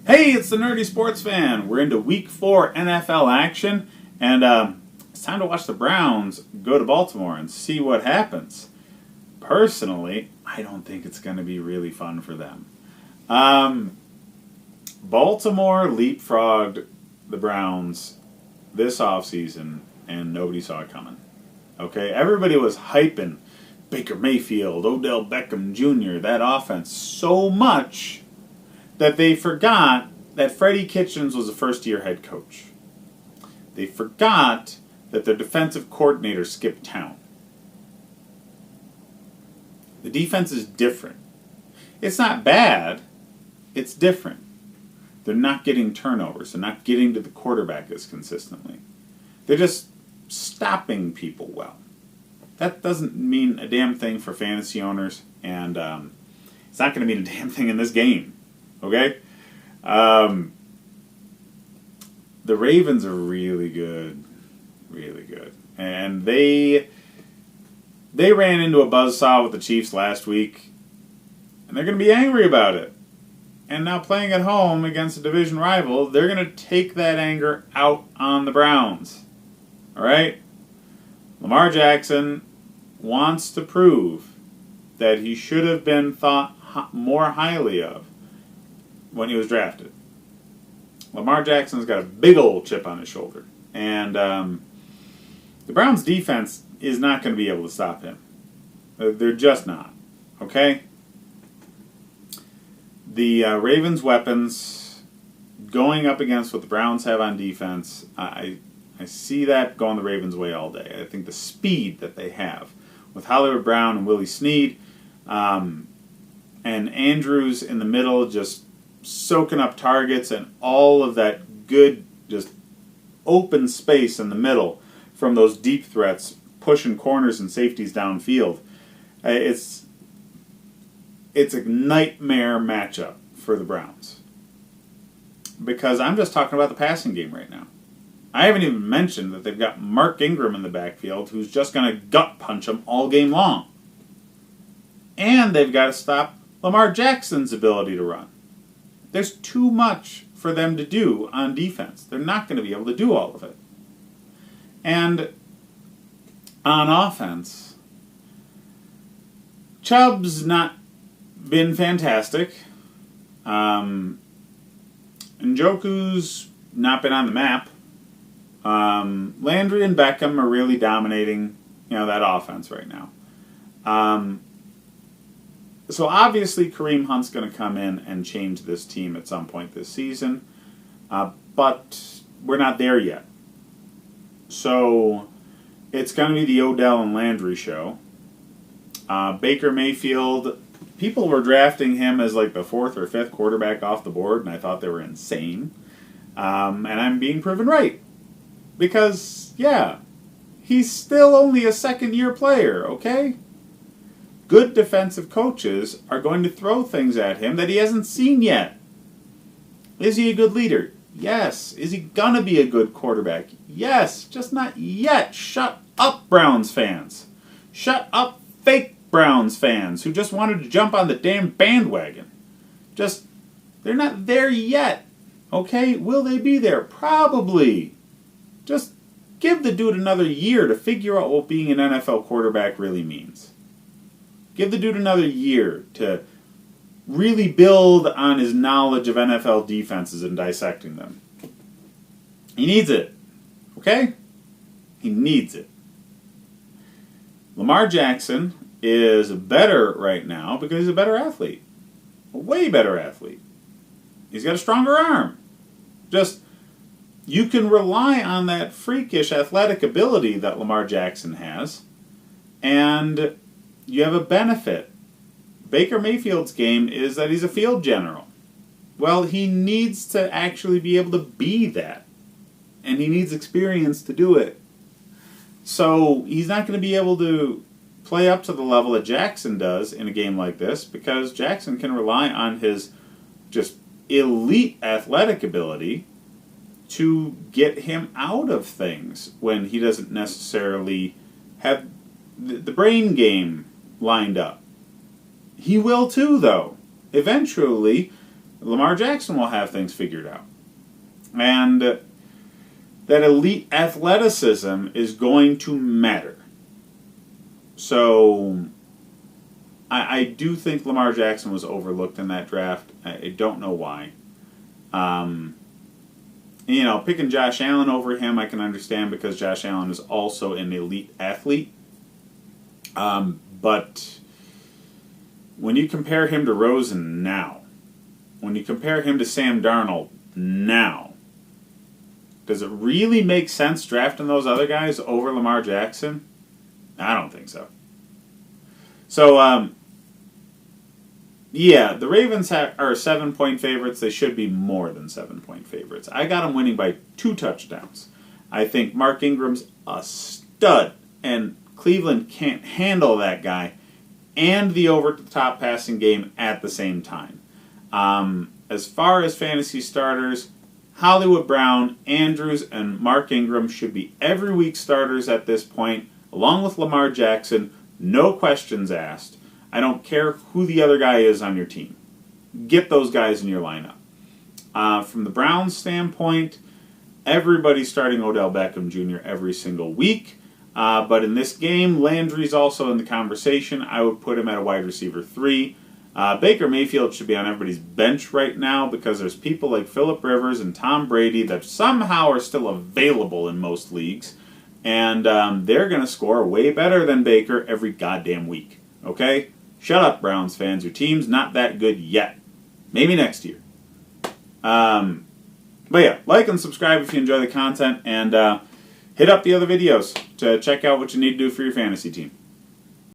Hey, it's the Nerdy Sports Fan. We're into Week 4 NFL action, and it's time to watch the Browns go to Baltimore and see what happens. Personally, I don't think it's going to be really fun for them. Baltimore leapfrogged the Browns this offseason, and nobody saw it coming. Okay, everybody was hyping Baker Mayfield, Odell Beckham Jr., that offense so much that they forgot that Freddie Kitchens was a first-year head coach. They forgot that their defensive coordinator skipped town. The defense is different. It's not bad. It's different. They're not getting turnovers. They're not getting to the quarterback as consistently. They're just stopping people well. That doesn't mean a damn thing for fantasy owners, and it's not going to mean a damn thing in this game. Okay? The Ravens are really good. Really good. And they ran into a buzzsaw with the Chiefs last week, and they're going to be angry about it. And now playing at home against a division rival, they're going to take that anger out on the Browns. All right? Lamar Jackson wants to prove that he should have been thought more highly of when he was drafted. Lamar Jackson's got a big old chip on his shoulder. And the Browns' defense is not going to be able to stop him. They're just not. Okay? The Ravens' weapons going up against what the Browns have on defense, I see that going the Ravens' way all day. I think the speed that they have with Hollywood Brown and Willie Snead and Andrews in the middle just soaking up targets and all of that good just open space in the middle from those deep threats pushing corners and safeties downfield. It's a nightmare matchup for the Browns. Because I'm just talking about the passing game right now. I haven't even mentioned that they've got Mark Ingram in the backfield who's just going to gut punch them all game long. And they've got to stop Lamar Jackson's ability to run. There's too much for them to do on defense. They're not going to be able to do all of it. And on offense, Chubb's not been fantastic. Njoku's not been on the map. Landry and Beckham are really dominating, that offense right now. So obviously Kareem Hunt's going to come in and change this team at some point this season, but we're not there yet. So it's going to be the Odell and Landry show. Baker Mayfield, people were drafting him as like the 4th or 5th quarterback off the board, and I thought they were insane. And I'm being proven right. Because, he's still only a second-year player, okay? Good defensive coaches are going to throw things at him that he hasn't seen yet. Is he a good leader? Yes. Is he going to be a good quarterback? Yes. Just not yet. Shut up, Browns fans. Shut up, fake Browns fans who just wanted to jump on the damn bandwagon. They're not there yet. Okay? Will they be there? Probably. Just give the dude another year to figure out what being an NFL quarterback really means. Give the dude another year to really build on his knowledge of NFL defenses and dissecting them. He needs it. Okay? He needs it. Lamar Jackson is better right now because he's a better athlete. A way better athlete. He's got a stronger arm. You can rely on that freakish athletic ability that Lamar Jackson has, and you have a benefit. Baker Mayfield's game is that he's a field general. Well, he needs to actually be able to be that, and he needs experience to do it. So he's not going to be able to play up to the level that Jackson does in a game like this because Jackson can rely on his just elite athletic ability to get him out of things when he doesn't necessarily have the brain game lined up. He will too, though. Eventually, Lamar Jackson will have things figured out. And that elite athleticism is going to matter. So I do think Lamar Jackson was overlooked in that draft. I don't know why. Picking Josh Allen over him, I can understand because Josh Allen is also an elite athlete. But when you compare him to Rosen now, when you compare him to Sam Darnold now, does it really make sense drafting those other guys over Lamar Jackson? I don't think so. So, the Ravens are 7-point favorites. They should be more than 7-point favorites. I got them winning by 2 touchdowns. I think Mark Ingram's a stud, and Cleveland can't handle that guy and the over-the-top passing game at the same time. As far as fantasy starters, Hollywood Brown, Andrews, and Mark Ingram should be every week starters at this point, along with Lamar Jackson. No questions asked. I don't care who the other guy is on your team. Get those guys in your lineup. From the Browns' standpoint, everybody's starting Odell Beckham Jr. every single week. But in this game, Landry's also in the conversation. I would put him at a wide receiver 3. Baker Mayfield should be on everybody's bench right now because there's people like Phillip Rivers and Tom Brady that somehow are still available in most leagues. And they're going to score way better than Baker every goddamn week. Okay? Shut up, Browns fans. Your team's not that good yet. Maybe next year. But yeah, like and subscribe if you enjoy the content. And hit up the other videos to check out what you need to do for your fantasy team.